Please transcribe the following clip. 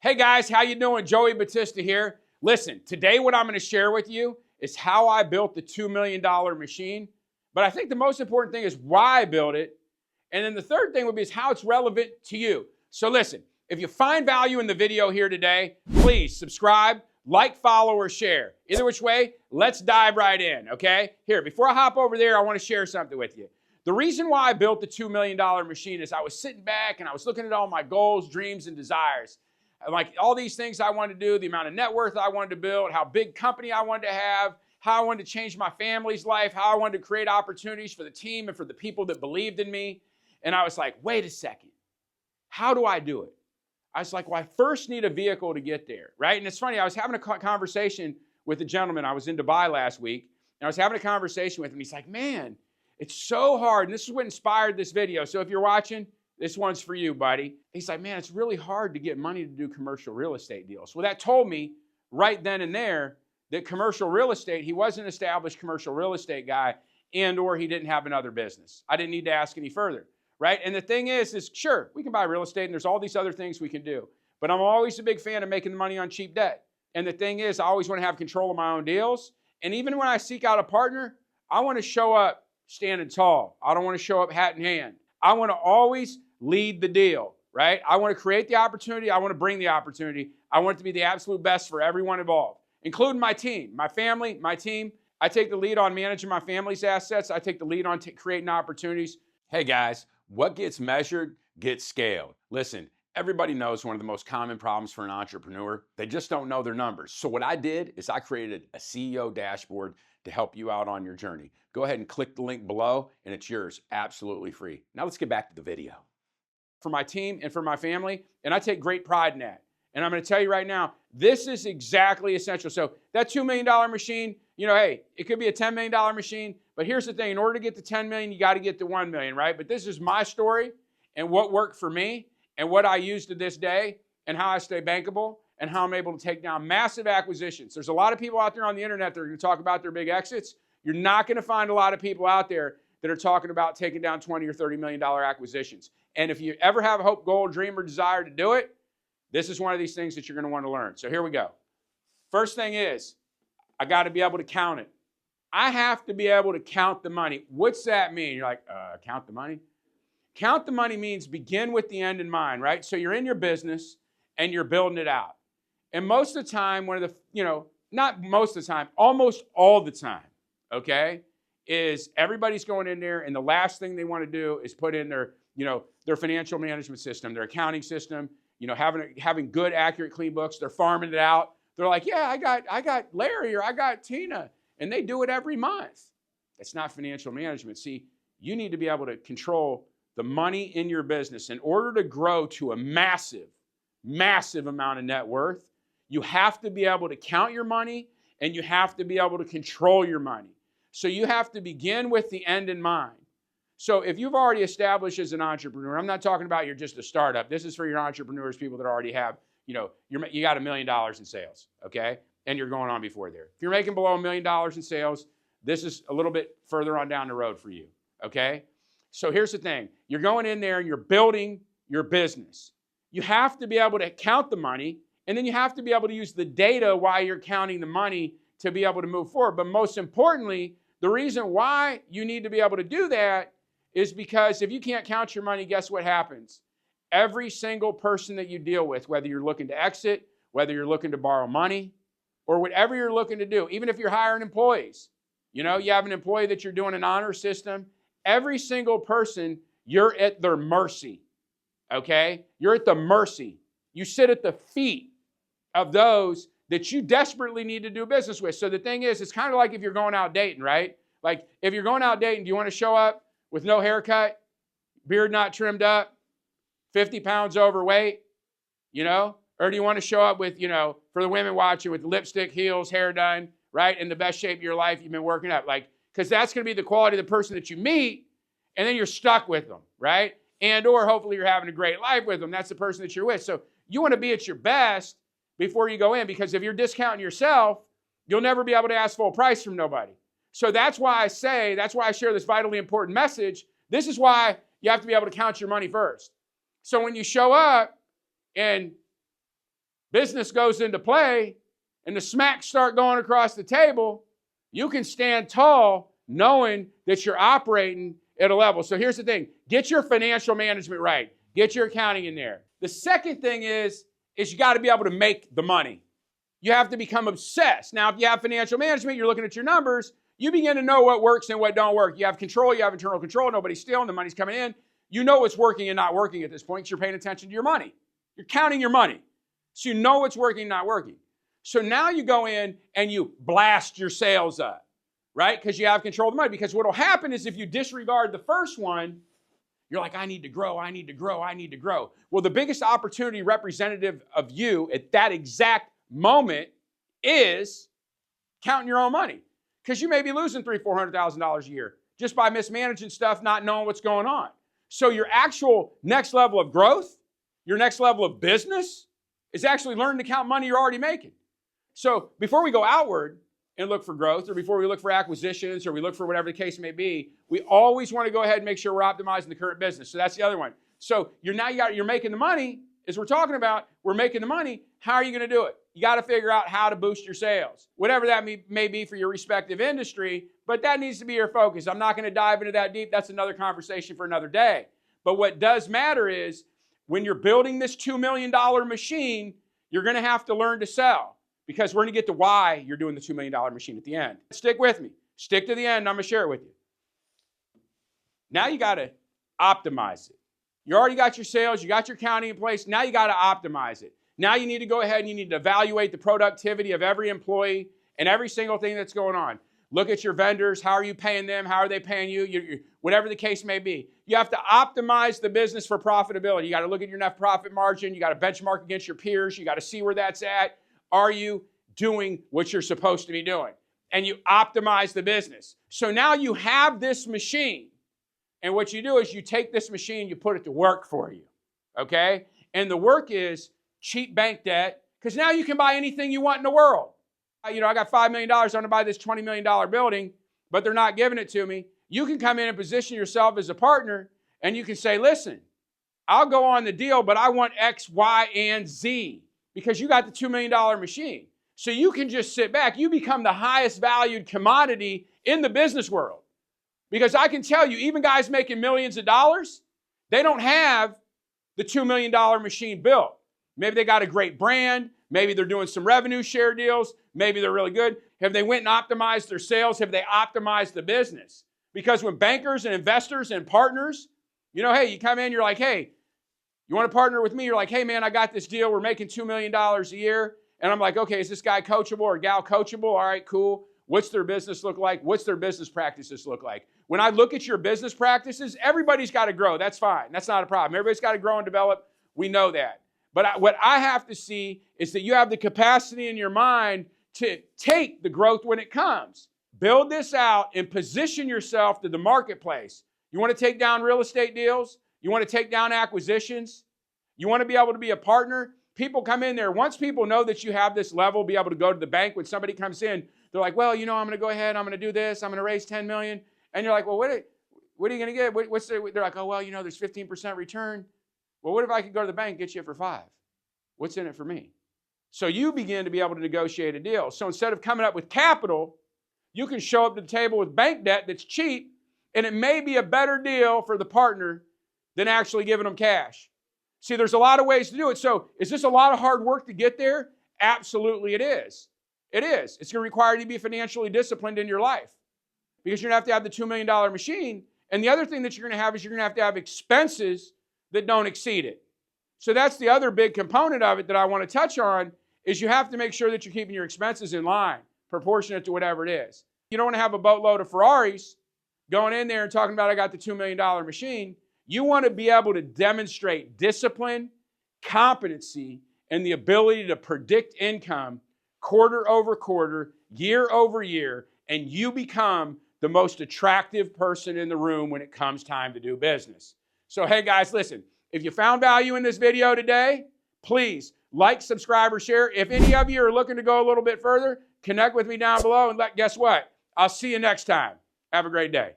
Hey guys, how you doing? Joey Battista here. Listen, today what I'm going to share with you is how I built the $2 million machine. But I think the most important thing is why I built it. And then the third thing would be is how it's relevant to you. So listen, if you find value in the video here today, please subscribe, like, follow, or share. Either which way, let's dive right in, okay? Here, before I hop over there, I want to share something with you. The reason why I built the $2 million machine is I was sitting back and I was looking at all my goals, dreams, and desires. Like all these things I wanted to do, the amount of net worth I wanted to build, how big company I wanted to have, how I wanted to change my family's life, how I wanted to create opportunities for the team and for the people that believed in me. And I was like, wait a second, how do I do it? I was like, well, I first need a vehicle to get there, right? And it's funny, I was having a conversation with a gentleman. I was in Dubai last week, and I was having a conversation with him. He's like, man, it's so hard. And this is what inspired this video. So if you're watching, this one's for you, buddy. He's like, man, it's really hard to get money to do commercial real estate deals. Well, that told me right then and there that commercial real estate, he wasn't an established commercial real estate guy and or he didn't have another business. I didn't need to ask any further, right? And the thing is sure, we can buy real estate and there's all these other things we can do. But I'm always a big fan of making money on cheap debt. And the thing is, I always want to have control of my own deals. And even when I seek out a partner, I want to show up standing tall. I don't want to show up hat in hand. I want to always lead the deal, right? I want to create the opportunity. I want to bring the opportunity. I want it to be the absolute best for everyone involved, including my team, my family, my team. I take the lead on managing my family's assets. I take the lead on creating opportunities. Hey guys, what gets measured gets scaled. Listen, everybody knows one of the most common problems for an entrepreneur. They just don't know their numbers. So what I did is I created a CEO dashboard to help you out on your journey. Go ahead and click the link below and it's yours absolutely free. Now let's get back to the video. For my team and for my family, and I take great pride in that. And I'm going to tell you right now, this is exactly essential. So that $2 million machine, you know, hey, it could be a $10 million machine, but here's the thing, in order to get to 10 million, you got to get to 1 million, right? But this is my story and what worked for me and what I use to this day and how I stay bankable and how I'm able to take down massive acquisitions. There's a lot of people out there on the internet that are going to talk about their big exits. You're not going to find a lot of people out there that are talking about taking down 20 or $30 million acquisitions. And if you ever have a hope, goal, dream, or desire to do it, this is one of these things that you're going to want to learn. So here we go. First thing is, I got to be able to count it. I have to be able to count the money. What's that mean? You're like, count the money? Count the money means begin with the end in mind, right? So you're in your business and you're building it out. And most of the time, one of the, not most of the time, almost all the time, okay, is everybody's going in there and the last thing they want to do is put in their financial management system, their accounting system, having good, accurate, clean books. They're farming it out. They're like, yeah, I got Larry or I got Tina, and they do it every month. That's not financial management. See, you need to be able to control the money in your business. In order to grow to a massive, massive amount of net worth, you have to be able to count your money and you have to be able to control your money. So you have to begin with the end in mind. So if you've already established as an entrepreneur, I'm not talking about you're just a startup. This is for your entrepreneurs, people that already have, you got $1 million in sales, okay? And you're going on before there. If you're making below $1 million in sales, this is a little bit further on down the road for you, okay? So here's the thing. You're going in there and you're building your business. You have to be able to count the money, and then you have to be able to use the data while you're counting the money to be able to move forward. But most importantly, the reason why you need to be able to do that is because if you can't count your money, guess what happens? Every single person that you deal with, whether you're looking to exit, whether you're looking to borrow money, or whatever you're looking to do, even if you're hiring employees, you have an employee that you're doing an honor system, every single person, you're at their mercy, okay? You're at the mercy. You sit at the feet of those that you desperately need to do business with. So the thing is, it's kind of like if you're going out dating, right? Like if you're going out dating, do you want to show up with no haircut, beard not trimmed up, 50 pounds overweight, Or do you want to show up with, for the women watching, with lipstick, heels, hair done, right? In the best shape of your life, you've been working up. Because that's going to be the quality of the person that you meet, and then you're stuck with them, right? And or hopefully you're having a great life with them. That's the person that you're with. So you want to be at your best before you go in, because if you're discounting yourself, you'll never be able to ask full price from nobody. So that's why I share this vitally important message. This is why you have to be able to count your money first. So when you show up and business goes into play and the smacks start going across the table, you can stand tall knowing that you're operating at a level. So here's the thing. Get your financial management right. Get your accounting in there. The second thing is you got to be able to make the money. You have to become obsessed. Now, if you have financial management, you're looking at your numbers, you begin to know what works and what don't work. You have control, you have internal control, nobody's stealing, the money's coming in. You know what's working and not working at this point because you're paying attention to your money. You're counting your money. So you know what's working and not working. So now you go in and you blast your sales up, right? Because you have control of the money. Because what will happen is if you disregard the first one, you're like, I need to grow, I need to grow, I need to grow. Well, the biggest opportunity representative of you at that exact moment is counting your own money. Because you may be losing $300,000, $400,000 a year just by mismanaging stuff, not knowing what's going on. So your actual next level of growth, your next level of business is actually learning to count money you're already making. So before we go outward and look for growth, or before we look for acquisitions, or we look for whatever the case may be, we always want to go ahead and make sure we're optimizing the current business. So that's the other one. So you're making the money, as we're talking about, we're making the money. How are you going to do it? You got to figure out how to boost your sales, whatever that may be for your respective industry, but that needs to be your focus. I'm not going to dive into that deep. That's another conversation for another day. But what does matter is when you're building this $2 million machine, you're going to have to learn to sell, because we're going to get to why you're doing the $2 million machine at the end. Stick with me. Stick to the end. I'm going to share it with you. Now you got to optimize it. You already got your sales. You got your accounting in place. Now you got to optimize it. Now you need to go ahead and you need to evaluate the productivity of every employee and every single thing that's going on. Look at your vendors. How are you paying them? How are they paying you? Whatever the case may be. You have to optimize the business for profitability. You got to look at your net profit margin. You got to benchmark against your peers. You got to see where that's at. Are you doing what you're supposed to be doing? And you optimize the business. So now you have this machine. And what you do is you take this machine, you put it to work for you. Okay? And the work is cheap bank debt, because now you can buy anything you want in the world. I got $5 million, I want to buy this $20 million building, but they're not giving it to me. You can come in and position yourself as a partner, and you can say, listen, I'll go on the deal, but I want X, Y, and Z, because you got the $2 million machine. So you can just sit back. You become the highest valued commodity in the business world. Because I can tell you, even guys making millions of dollars, they don't have the $2 million machine built. Maybe they got a great brand. Maybe they're doing some revenue share deals. Maybe they're really good. Have they went and optimized their sales? Have they optimized the business? Because when bankers and investors and partners, hey, you come in, you're like, hey, you want to partner with me? You're like, hey, man, I got this deal. We're making $2 million a year. And I'm like, okay, is this guy coachable or gal coachable? All right, cool. What's their business look like? What's their business practices look like? When I look at your business practices, everybody's got to grow. That's fine. That's not a problem. Everybody's got to grow and develop. We know that. But what I have to see is that you have the capacity in your mind to take the growth when it comes. Build this out and position yourself to the marketplace. You want to take down real estate deals? You want to take down acquisitions? You want to be able to be a partner? People come in there. Once people know that you have this level, be able to go to the bank when somebody comes in, they're like, well, I'm going to go ahead. I'm going to do this. I'm going to raise $10 million. And you're like, well, what are you going to get? They're like, oh, well, there's 15% return. Well, what if I could go to the bank and get you it for 5? What's in it for me? So you begin to be able to negotiate a deal. So instead of coming up with capital, you can show up to the table with bank debt that's cheap, and it may be a better deal for the partner than actually giving them cash. See, there's a lot of ways to do it. So is this a lot of hard work to get there? Absolutely it is. It is. It's going to require you to be financially disciplined in your life, because you're going to have the $2 million machine. And the other thing that you're going to have is you're going to have expenses that don't exceed it. So that's the other big component of it that I want to touch on, is you have to make sure that you're keeping your expenses in line, proportionate to whatever it is. You don't want to have a boatload of Ferraris going in there and talking about, I got the $2 million machine. You want to be able to demonstrate discipline, competency, and the ability to predict income quarter over quarter, year over year, and you become the most attractive person in the room when it comes time to do business. So, hey guys, listen, if you found value in this video today, please like, subscribe, or share. If any of you are looking to go a little bit further, connect with me down below, and guess what? I'll see you next time. Have a great day.